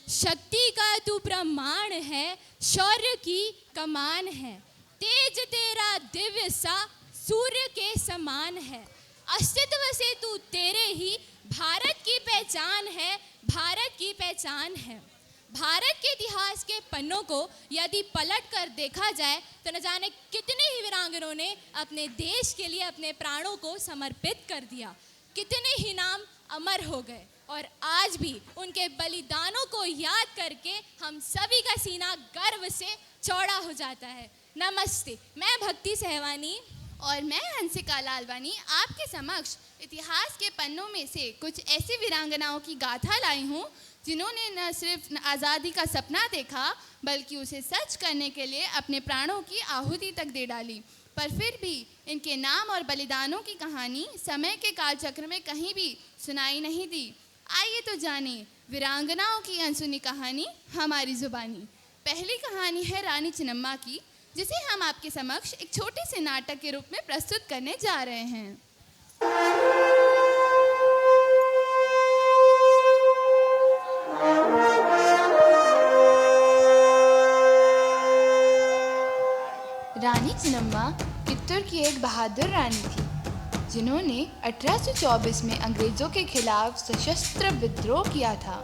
शक्ति का तू प्रमाण है, शौर्य की कमान है, तेज तेरा दिव्य सा सूर्य के समान है, अस्तित्व से तू तेरे ही भारत की पहचान है, भारत की पहचान है। भारत के इतिहास के पन्नों को यदि पलट कर देखा जाए तो न जाने कितने ही वीरांगनाओं ने अपने देश के लिए अपने प्राणों को समर्पित कर दिया, कितने ही नाम अमर हो गए और आज भी उनके बलिदानों को याद करके हम सभी का सीना गर्व से चौड़ा हो जाता है। नमस्ते, मैं भक्ति सहवानी और मैं हंसिका लालवानी आपके समक्ष इतिहास के पन्नों में से कुछ ऐसी वीरांगनाओं की गाथा लाई हूँ जिन्होंने न सिर्फ आज़ादी का सपना देखा बल्कि उसे सच करने के लिए अपने प्राणों की आहुति तक दे डाली, पर फिर भी इनके नाम और बलिदानों की कहानी समय के कालचक्र में कहीं भी सुनाई नहीं दी। आइए तो जाने वीरांगनाओं की अनसुनी कहानी हमारी जुबानी। पहली कहानी है रानी चिन्नम्मा की, जिसे हम आपके समक्ष एक छोटे से नाटक के रूप में प्रस्तुत करने जा रहे हैं। रानी चिन्नम्मा कित्तूर की एक बहादुर रानी थी, जिन्होंने 1824 में अंग्रेजों के खिलाफ सशस्त्र विद्रोह किया था।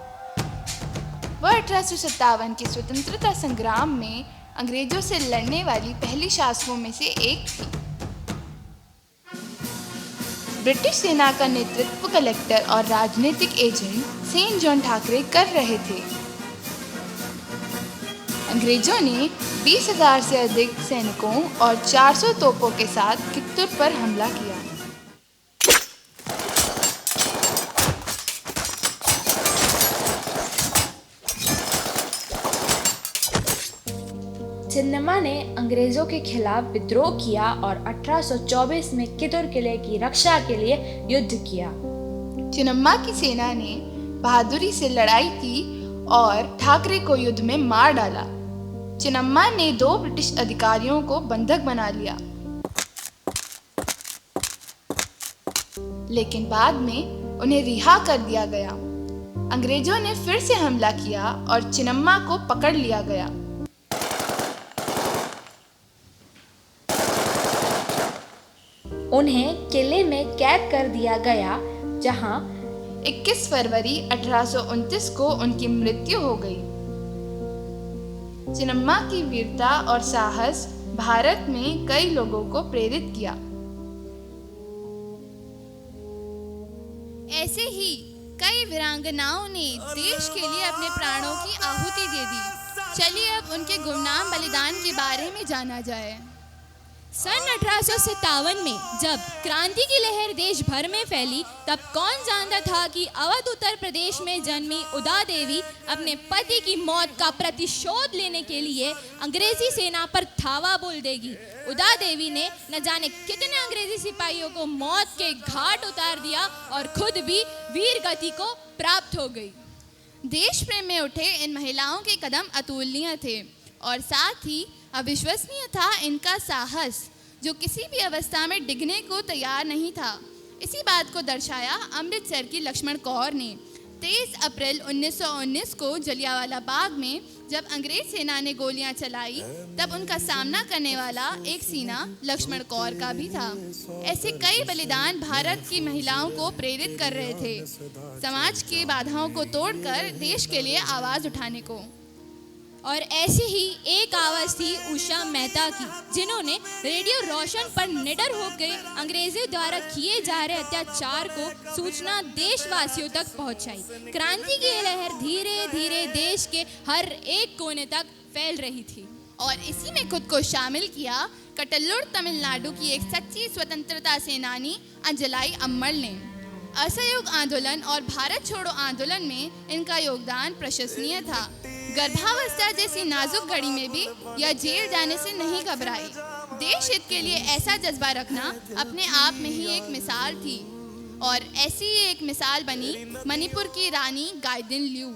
वह 1857 के स्वतंत्रता संग्राम में अंग्रेजों से लड़ने वाली पहली शासकों में से एक थी। ब्रिटिश सेना का नेतृत्व कलेक्टर और राजनीतिक एजेंट सेंट जॉन ठाकरे कर रहे थे। अंग्रेजों ने 20,000 से अधिक सैनिकों और 400 तोपों के साथ कित्तूर पर हमला किया। चिन्नम्मा ने अंग्रेजों के खिलाफ विद्रोह किया और 1824 में कित्तूर किले की रक्षा के लिए युद्ध किया। चिन्नम्मा की सेना ने बहादुरी से लड़ाई की और ठाकरे को युद्ध में मार डाला। चिन्नम्मा ने 2 ब्रिटिश अधिकारियों को बंधक बना लिया, लेकिन बाद में उन्हें रिहा कर दिया गया। अंग्रेजों ने फिर से हमला किया और चिन्नम्मा को पकड़ लिया गया। उन्हें किले में कैद कर दिया गया, जहां 21 फरवरी 1829 को उनकी मृत्यु हो गई। चिन्नम्मा की वीरता और साहस भारत में कई लोगों को प्रेरित किया। ऐसे ही कई वीरांगनाओं ने देश के लिए अपने प्राणों की आहुति दे दी। चलिए अब उनके गुमनाम बलिदान के बारे में जाना जाए। सन 1857 में जब क्रांति की लहर देश भर में फैली, तब कौन जानता था कि अवध उत्तर प्रदेश में जन्मी उदा देवी अपने पति की मौत का प्रतिशोध लेने के लिए अंग्रेजी सेना पर धावा बोल देगी। उदा देवी ने न जाने कितने अंग्रेजी सिपाहियों को मौत के घाट उतार दिया और खुद भी वीर गति को प्राप्त हो गई। देश प्रेम में उठे इन महिलाओं के कदम अतुलनीय थे और साथ ही अविश्वसनीय था इनका साहस, जो किसी भी अवस्था में डिगने को तैयार नहीं था। इसी बात को दर्शाया अमृतसर की लक्ष्मण कौर ने। 23 अप्रैल 1919 को जलियांवाला बाग में जब अंग्रेज सेना ने गोलियां चलाई, तब उनका सामना करने वाला एक सीना लक्ष्मण कौर का भी था। ऐसे कई बलिदान भारत की महिलाओं को प्रेरित कर रहे थे, समाज की बाधाओं को तोड़कर देश के लिए आवाज उठाने को। और ऐसी ही एक आवाज़ थी उषा मेहता की, जिन्होंने रेडियो रोशन पर निडर होकर अंग्रेजों द्वारा किए जा रहे अत्याचार को सूचना देशवासियों तक पहुंचाई। क्रांति की लहर धीरे धीरे देश के हर एक कोने तक फैल रही थी और इसी में खुद को शामिल किया कटल्लुर तमिलनाडु की एक सच्ची स्वतंत्रता सेनानी अंजलाई अम्मल ने। असहयोग आंदोलन और भारत छोड़ो आंदोलन में इनका योगदान प्रशंसनीय था। गर्भावस्था जैसी नाजुक घड़ी में भी यह जेल जाने से नहीं घबराई। देश हित के लिए ऐसा जज्बा रखना अपने आप में ही एक मिसाल थी और ऐसी ही एक मिसाल बनी मणिपुर की रानी गाइदिन ल्यू,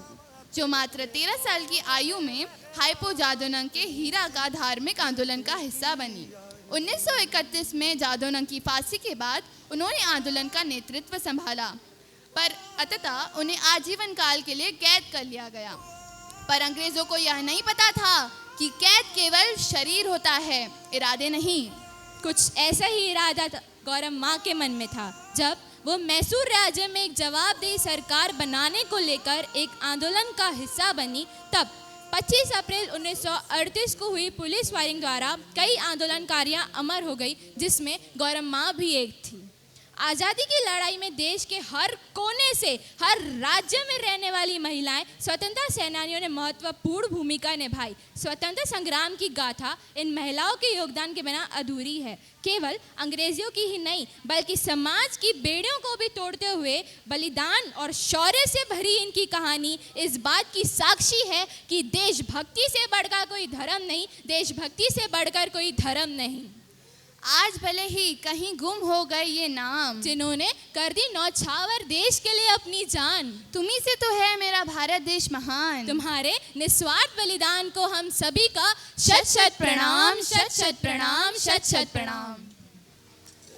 जो मात्र 13 साल की आयु में हाइपो जादोनंग के हीरा का धार्मिक आंदोलन का हिस्सा बनी। 1931 में जादोनंग की फांसी के बाद उन्होंने आंदोलन का नेतृत्व संभाला, पर अंततः उन्हें आजीवन काल के लिए कैद कर लिया गया। पर अंग्रेजों को यह नहीं पता था कि कैद केवल शरीर होता है, इरादे नहीं। कुछ ऐसा ही इरादा गौरम्मा के मन में था जब वो मैसूर राज्य में एक जवाबदेही सरकार बनाने को लेकर एक आंदोलन का हिस्सा बनी। तब 25 अप्रैल 1938 को हुई पुलिस फायरिंग द्वारा कई आंदोलनकारियां अमर हो गई, जिसमें गौरम्मा भी एक थी। आज़ादी की लड़ाई में देश के हर कोने से, हर राज्य में रहने वाली महिलाएं स्वतंत्रता सेनानियों ने महत्वपूर्ण भूमिका निभाई। स्वतंत्रता संग्राम की गाथा इन महिलाओं के योगदान के बिना अधूरी है। केवल अंग्रेजियों की ही नहीं बल्कि समाज की बेड़ियों को भी तोड़ते हुए बलिदान और शौर्य से भरी इनकी कहानी इस बात की साक्षी है कि देशभक्ति से बढ़कर कोई धर्म नहीं, देशभक्ति से बढ़कर कोई धर्म नहीं। आज भले ही कहीं गुम हो गए ये नाम, जिन्होंने कर दी नौछावर देश के लिए अपनी जान। तुम्ही से तो है मेरा भारत देश महान। तुम्हारे निस्वार्थ बलिदान को हम सभी का शत शत प्रणाम, शत शत प्रणाम, शत शत प्रणाम।